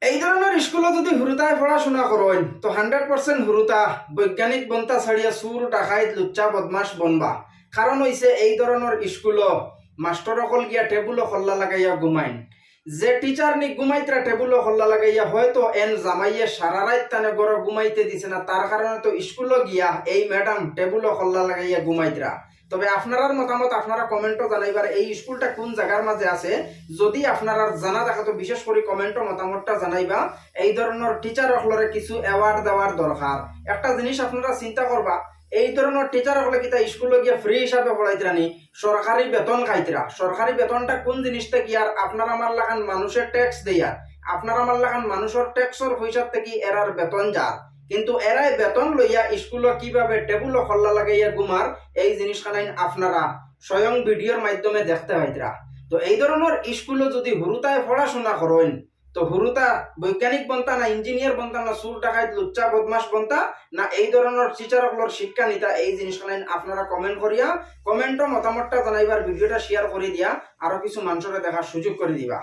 এই ধরনের স্কুলে যদি হুরুতায় পড়াশোনা করেন তো 100% হুরুতা বৈজ্ঞানিক বনতা ছাড়িয়া সুর ডাকাইত লুচ্চা বদমাস বনবা। কারণ হইছে এই ধরনের স্কুল মাস্টার অকল গিয়া টেবুল হল্লা লাগাইয়া ঘুমাইন। যে টিচার নি ঘুমাইতরা টেবুল হল্লা লাগাইয়া হয়তো এন জামাইয়ে সারা রাত তানে গড় ঘুমাইতে দিছে না, তার কারণে তো স্কুল গিয়া এই ম্যাডাম টেবুল হল্লা লাগাইয়া ঘুমাইতরা। তবে আপনার মতামত আপনারা কমেন্টও জানাইবার এই স্কুলটা কোন জায়গার মাঝে আছে। যদি আপনারা জানা দেখা তো বিশেষ করে কমেন্টও মতামতটা জানাইবা। এই ধরনের টিচার হলরে কিছু অ্যাওয়ার্ড দেওয়ার দরকার। একটা জিনিস আপনারা চিন্তা করবা, এই ধরনের টিচার হলে কিতা স্কুলে গিয়ে ফ্রি হিসাবে পড়াইতরা নি, সরকারি বেতন খাইতরা। সরকারি বেতনটা কোন জিনিসটা কি আর আপনার আমার লাগান মানুষের ট্যাক্স দেয়া, আপনার আমার লাগান মানুষের ট্যাক্সর পয়সা থেকে এরার বেতন যার, কিন্তু এরাই বেতন লইয়া স্কুলে কিভাবে টেবুল হল্লা লাগাইয়া ঘুমার এই জিনিসখানাইন আপনারা স্বয়ং ভিডিওর মাধ্যমে দেখতে পাইতরা। তো এই ধরনের স্কুলে যদি হুরুতায় পড়াশোনা করেন তো হুরুতা বৈজ্ঞানিক বনতা না ইঞ্জিনিয়ার বনতা না সুর ডাকাইত লুচ্চা বদমাস বনতা না এই ধরনের টিচারগুলোর শিক্ষা নিতা, এই জিনিসগুলো আপনারা কমেন্ট করিয়া কমেন্টও মতামতটা জানাইবার, ভিডিওটা শেয়ার করে দিয়া আরো কিছু মানুষের দেখার সুযোগ করে দিবা।